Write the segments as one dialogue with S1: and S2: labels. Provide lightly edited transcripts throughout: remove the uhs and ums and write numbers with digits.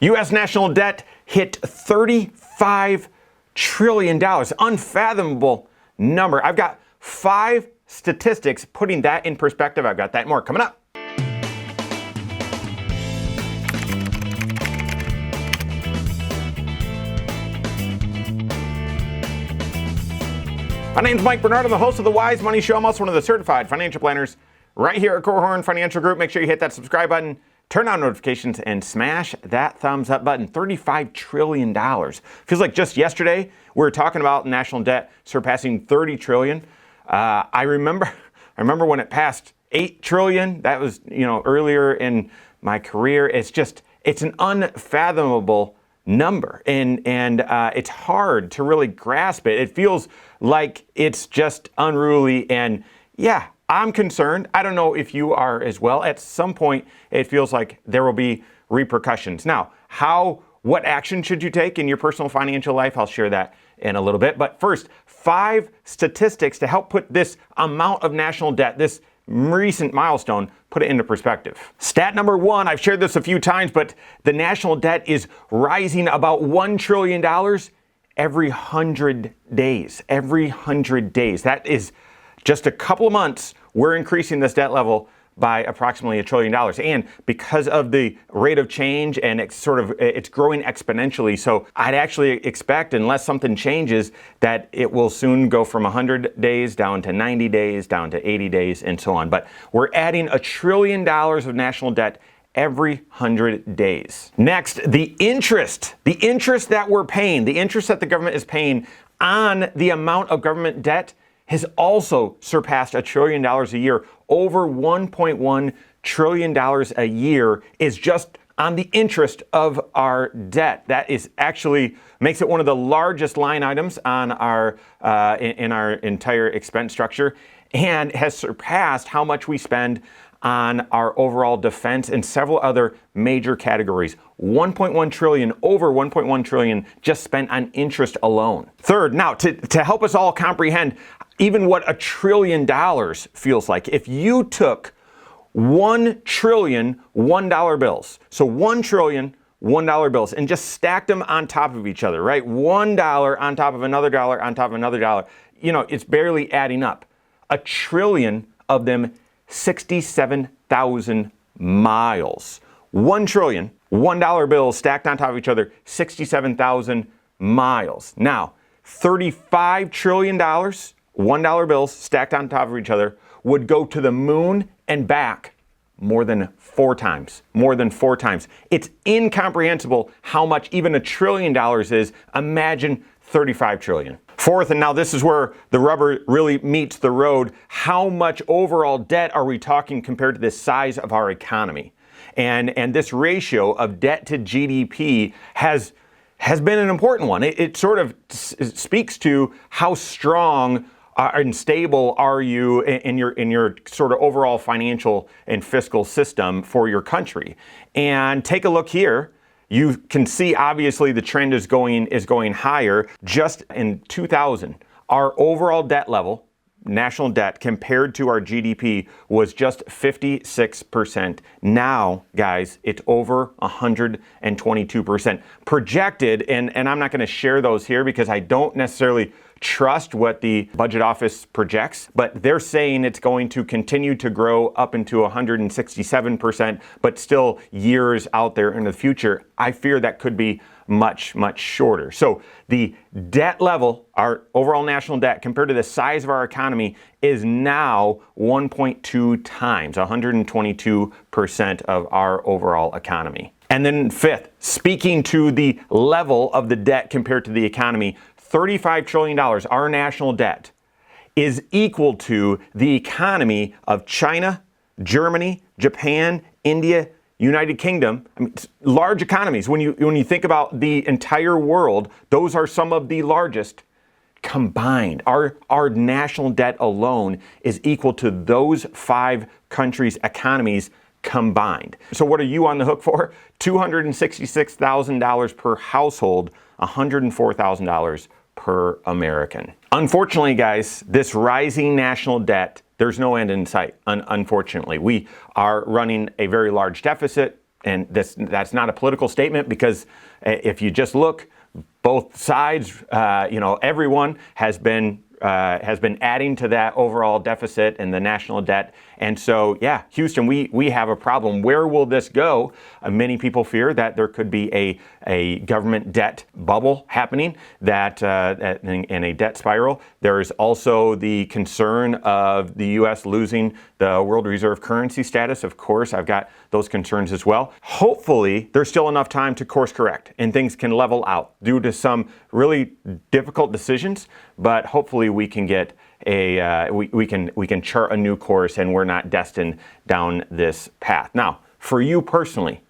S1: U.S. national debt hit $35 trillion. Unfathomable number. I've got 5 statistics putting that in perspective. I've got that and more coming up. My name's Mike Bernard. I'm the host of the Wise Money Show. I'm also one of the certified financial planners right here at Korhorn Financial Group. Make sure you hit that subscribe button, turn on notifications, and smash that thumbs up button. $35 trillion. Feels like just yesterday we were talking about national debt surpassing $30 trillion. I remember when it passed $8 trillion. That was, earlier in my career. It's an unfathomable number, and it's hard to really grasp it. It feels like it's just unruly, and yeah, I'm concerned. I don't know if you are as well. At some point, it feels like there will be repercussions. Now, what action should you take in your personal financial life? I'll share that in a little bit. But first, 5 statistics to help put this amount of national debt, this recent milestone, put it into perspective. Stat number 1, I've shared this a few times, but the national debt is rising about $1 trillion every 100 days. Every 100 days. That is just a couple of months. We're increasing this debt level by approximately $1 trillion. And because of the rate of change, and it's growing exponentially. So I'd actually expect, unless something changes, that it will soon go from 100 days down to 90 days, down to 80 days, and so on. But we're adding $1 trillion of national debt every 100 days. Next, the interest that we're paying, the interest that the government is paying on the amount of government debt has also surpassed $1 trillion a year. Over $1.1 trillion a year is just on the interest of our debt. That is actually makes it one of the largest line items on our in our entire expense structure, and has surpassed how much we spend on our overall defense and several other major categories. Over 1.1 trillion just spent on interest alone. Third, now to help us all comprehend even what $1 trillion feels like, if you took 1 trillion $1 bills, so 1 trillion $1 bills, and just stacked them on top of each other, right? $1 on top of another dollar on top of another dollar, it's barely adding up. 1 trillion of them, 67,000 miles. 1 trillion $1 bills stacked on top of each other, 67,000 miles. Now, $35 trillion $1 bills stacked on top of each other would go to the moon and back more than 4 times. More than 4 times. It's incomprehensible how much even $1 trillion is. Imagine 35 trillion. Fourth, and now this is where the rubber really meets the road, how much overall debt are we talking compared to the size of our economy? And this ratio of debt to GDP has been an important one. It sort of speaks to how strong and stable are you in your sort of overall financial and fiscal system for your country. And take a look here. You can see obviously the trend is going higher. Just in 2000, our overall debt level, national debt compared to our GDP, was just 56%. Now, guys, it's over 122%. Projected, and I'm not going to share those here because I don't necessarily trust what the budget office projects, but they're saying it's going to continue to grow up into 167%, but still years out there in the future. I fear that could be much, much shorter. So the debt level, our overall national debt compared to the size of our economy, is now 1.2 times, 122% of our overall economy. And then fifth, speaking to the level of the debt compared to the economy, $35 trillion, our national debt, is equal to the economy of China, Germany, Japan, India, United Kingdom. I mean, large economies. When you think about the entire world, those are some of the largest combined. Our national debt alone is equal to those 5 countries' economies combined. So what are you on the hook for? $266,000 per household, $104,000 per American. Unfortunately, guys, this rising national debt, there's no end in sight, unfortunately. We are running a very large deficit, and that's not a political statement, because if you just look, both sides, everyone has been adding to that overall deficit and the national debt. And so, yeah, Houston, we have a problem. Where will this go? Many people fear that there could be a government debt bubble happening, and a debt spiral. There is also the concern of the U.S. losing the world reserve currency status. Of course, I've got those concerns as well. Hopefully, there's still enough time to course correct and things can level out due to some really difficult decisions, but hopefully we can get we can chart a new course, and we're not destined down this path. Now, for you personally,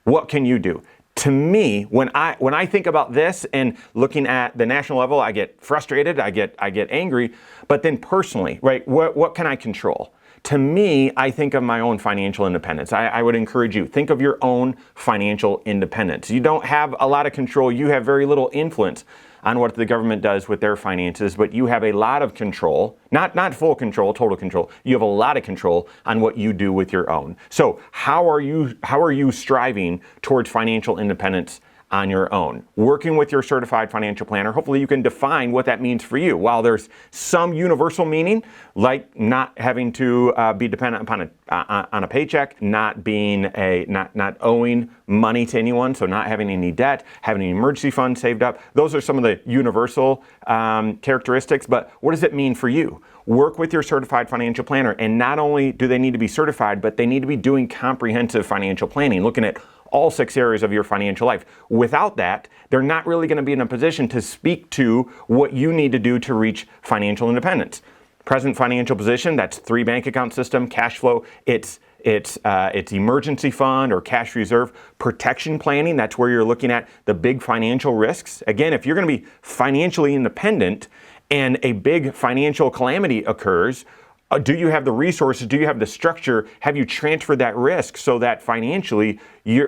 S1: what can you do? To me, when I think about this and looking at the national level, I get frustrated, I get angry, but then personally, right, what can I control? To me, I think of my own financial independence. I would encourage you, think of your own financial independence. You don't have a lot of control. You have very little influence on what the government does with their finances, but you have a lot of control, not full control, total control. You have a lot of control on what you do with your own. So how are you striving towards financial independence on your own? Working with your certified financial planner, hopefully you can define what that means for you. While there's some universal meaning, like not having to be dependent upon on a paycheck, not owing money to anyone, so not having any debt, having an emergency fund saved up. Those are some of the universal characteristics, but what does it mean for you? Work with your certified financial planner, and not only do they need to be certified, but they need to be doing comprehensive financial planning, looking at all 6 areas of your financial life. Without that, they're not really going to be in a position to speak to what you need to do to reach financial independence. Present financial position, that's 3 bank account system, cash flow, it's emergency fund or cash reserve. Protection planning, that's where you're looking at the big financial risks. Again, if you're going to be financially independent and a big financial calamity occurs, do you have the resources? Do you have the structure? Have you transferred that risk so that financially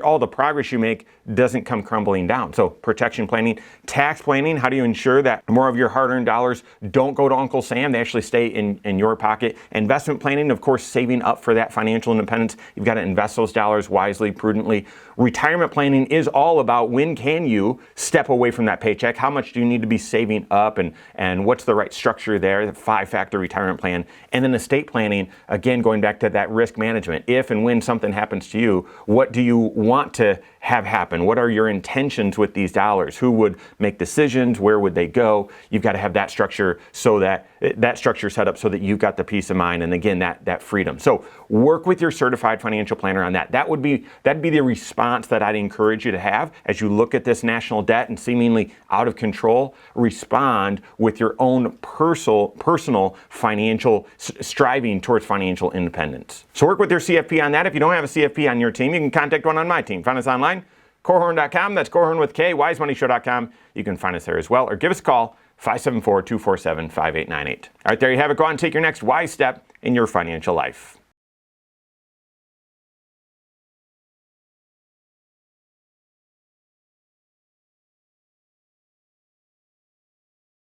S1: all the progress you make doesn't come crumbling down? So protection planning, tax planning, how do you ensure that more of your hard-earned dollars don't go to Uncle Sam? They actually stay in your pocket. Investment planning, of course, saving up for that financial independence. You've got to invest those dollars wisely, prudently. Retirement planning is all about when can you step away from that paycheck? How much do you need to be saving up, and what's the right structure there? The 5-factor retirement plan. And then estate planning, again, going back to that risk management. If and when something happens to you, what do you want to have happen? What are your intentions with these dollars? Who would make decisions? Where would they go? You've got to have that structure so that structure set up so that you've got the peace of mind and, again, that freedom. So work with your certified financial planner on that. That'd be the response that I'd encourage you to have as you look at this national debt and seemingly out of control. Respond with your own personal financial striving towards financial independence. So work with your CFP on that. If you don't have a CFP on your team, you can contact one on my team. Find us online, Korhorn.com. That's Korhorn with K, wisemoneyshow.com. You can find us there as well, or give us a call, 574-247-5898. All right, there you have it. Go out and take your next wise step in your financial life.